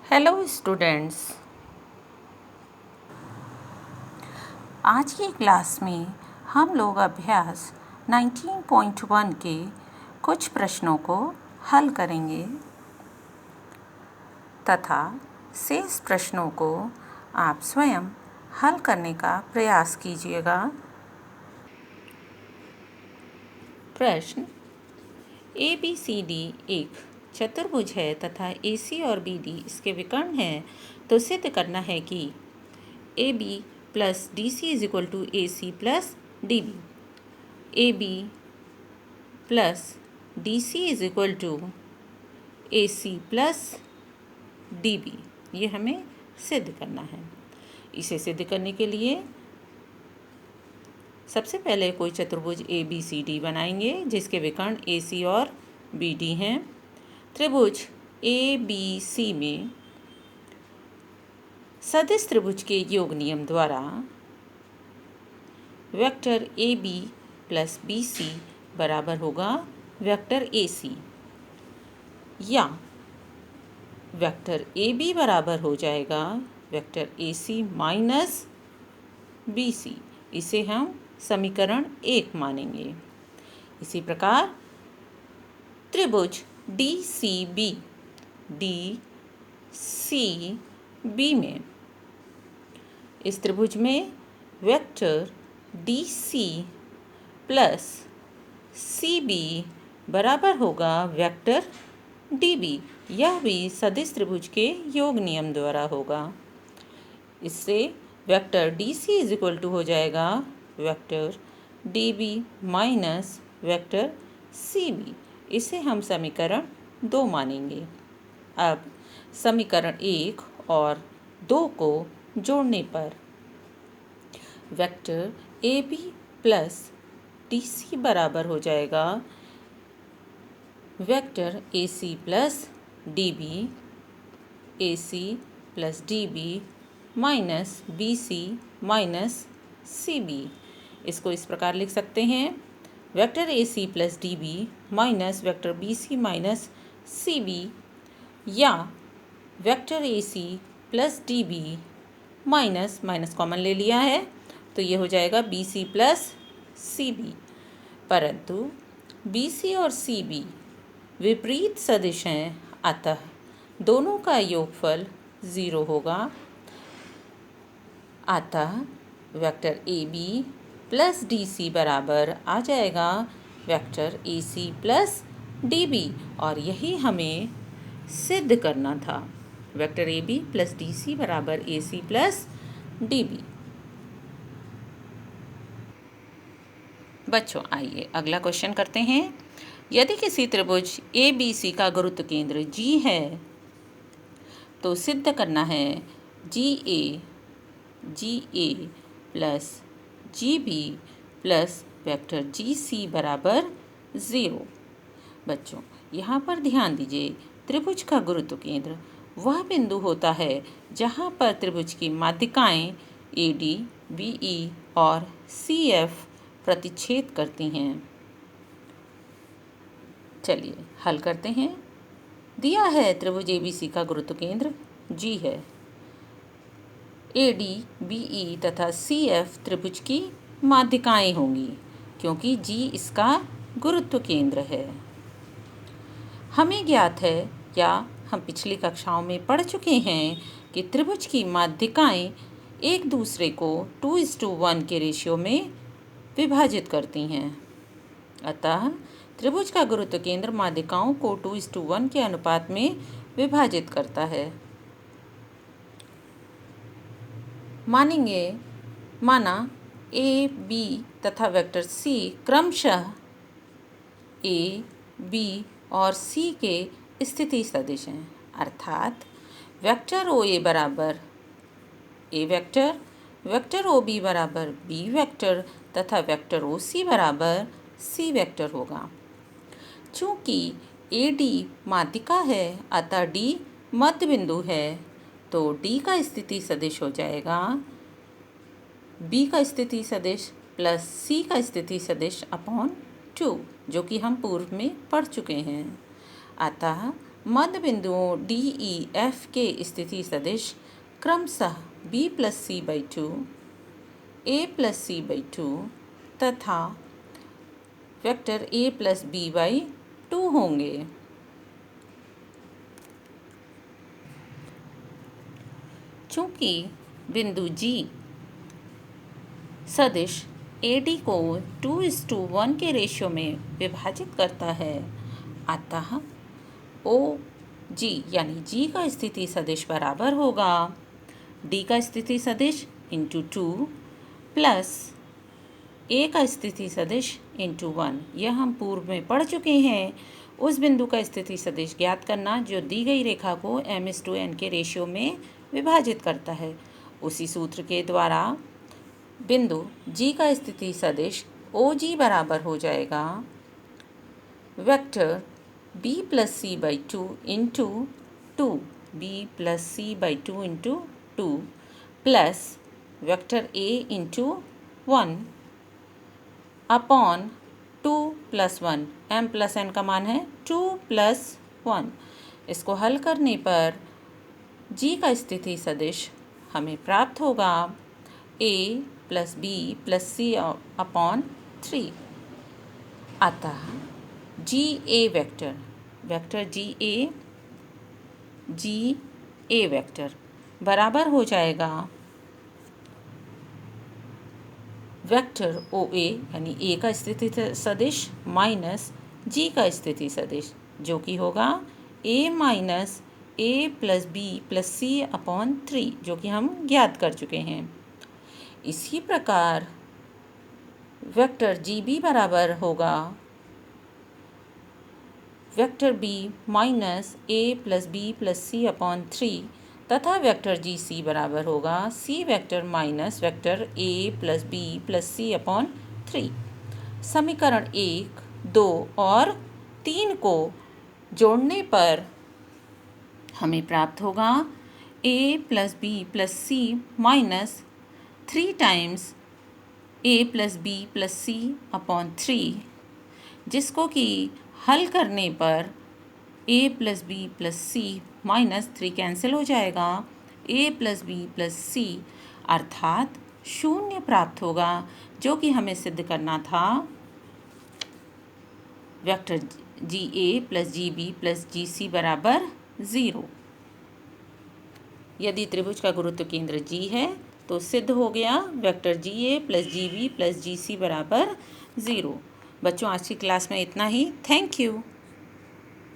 Hello students, आज की class में हम लोग अभ्यास 19.1 के कुछ प्रश्नों को हल करेंगे तथा शेष प्रश्नों को आप स्वयं हल करने का प्रयास कीजिएगा। प्रश्न ABCD एक चतुर्भुज है तथा AC और BD इसके विकर्ण हैं, तो सिद्ध करना है कि AB plus DC is equal to AC plus DB। AB plus DC is equal to AC plus DB, ये हमें सिद्ध करना है। इसे सिद्ध करने के लिए सबसे पहले कोई चतुर्भुज ABCD बनाएंगे जिसके विकर्ण AC और BD हैं। त्रिभुज ABC में सदिश त्रिभुज के योग नियम द्वारा वेक्टर AB प्लस BC बराबर होगा वेक्टर AC, या वेक्टर AB बराबर हो जाएगा वेक्टर AC माइनस BC। इसे हम समीकरण 1 मानेंगे। इसी प्रकार त्रिभुज DCB में इस त्रिभुज में वेक्टर DC प्लस CB बराबर होगा वेक्टर DB। यह भी सदिश त्रिभुज के योग नियम द्वारा होगा। इससे vector DC is equal to हो जाएगा vector DB minus vector CB। इसे हम समीकरण 2 मानेंगे। अब समीकरण 1 और 2 को जोड़ने पर वेक्टर AB प्लस DC बराबर हो जाएगा vector AC plus DB, AC plus DB minus BC minus CB। इसको इस प्रकार लिख सकते हैं vector AC plus DB minus vector BC minus CB, या vector AC plus DB minus minus common ले लिया है तो ये हो जाएगा BC प्लस CB। परंतु BC और CB विपरीत सदिश हैं, अतः दोनों का योगफल 0 होगा। अतः वेक्टर AB प्लस DC बराबर आ जाएगा वेक्टर AC प्लस DB, और यही हमें सिद्ध करना था। वेक्टर AB प्लस DC बराबर AC प्लस DB। बच्चों, आइए अगला क्वेश्चन करते हैं। यदि किसी त्रिभुज ABC का गुरुत्व केंद्र G है तो सिद्ध करना है GA plus GB plus vector GC बराबर 0। बच्चों, यहाँ पर ध्यान दीजिए, त्रिभुज का गुरुत्व केंद्र वह बिंदु होता है जहाँ पर त्रिभुज की माध्यिकाएं AD, BE और CF प्रतिच्छेद करती हैं। चलिए हल करते हैं। दिया है त्रिभुज ABC का गुरुत्व केंद्र G है। AD, BE तथा CF त्रिभुज की माध्यिकाएं होंगी क्योंकि G इसका गुरुत्व केंद्र है। हमें ज्ञात है या हम पिछली कक्षाओं में पढ़ चुके हैं कि त्रिभुज की माध्यिकाएं एक दूसरे को 2:1 के रेशियो में विभाजित करती हैं। अतः त्रिभुज का गुरुत्व केंद्र माध्यिकाओं को 2:1 के अनुपात में विभाजित करता है। माना A, B तथा वेक्टर C क्रमशः A, B और C के स्थिति सदिश हैं, अर्थात वेक्टर OA बराबर A वेक्टर, वेक्टर OB बराबर B वेक्टर तथा वेक्टर OC बराबर C वेक्टर होगा। चूँकि AD माध्यिका है अतः D मध्य बिंदु है, तो D का स्थिति सदिश हो जाएगा B का स्थिति सदिश प्लस C का स्थिति सदिश अपॉन 2, जो कि हम पूर्व में पढ़ चुके हैं। अतः मध्य बिंदुओं डी ई एफ के स्थिति सदिश क्रमशः b plus c by two, a plus c by two तथा vector a plus b by two होंगे। चूँकि बिंदु G सदिश AD को 2:1 के रेशियो में विभाजित करता है, अतः OG यानी G का स्थिति सदिश बराबर होगा D का स्थिति सदिश इंटू 2 प्लस A का स्थिति सदिश इंटू 1। यह हम पूर्व में पढ़ चुके हैं। उस बिंदु का स्थिति सदिश ज्ञात करना जो दी गई रेखा को m/n के रेशियो में विभाजित करता है। उसी सूत्र के द्वारा बिंदु G का स्थिति सदिश OG बराबर हो जाएगा vector b plus c by two into two, b plus c by two into two plus vector a into 1 upon 2 plus 1, m plus n का मान है 2 प्लस 1। इसको हल करने पर G का स्थिति सदिश हमें प्राप्त होगा a plus b plus c upon 3। अतः GA वेक्टर GA वेक्टर बराबर हो जाएगा वेक्टर OA यानी A का स्थिति सदिश माइनस G का स्थिति सदिश, जो कि होगा A minus A plus B plus C upon 3, जो कि हम ज्ञात कर चुके हैं। इसी प्रकार वेक्टर GB बराबर होगा vector B minus A plus B plus C upon 3 तथा वेक्टर GC बराबर होगा C vector minus vector A plus B plus C upon 3। समीकरण 1, 2 और 3 को जोड़ने पर हमें प्राप्त होगा a plus b plus c minus 3 times a plus b plus c upon 3, जिसको कि हल करने पर a plus b plus c minus 3 cancel हो जाएगा, a plus b plus c अर्थात 0 प्राप्त होगा, जो कि हमें सिद्ध करना था vector GA plus GB plus GC बराबर 0। यदि त्रिभुज का गुरुत्व केंद्र G है तो सिद्ध हो गया vector GA plus GB plus GC बराबर 0। बच्चों, आज की क्लास में इतना ही। Thank you.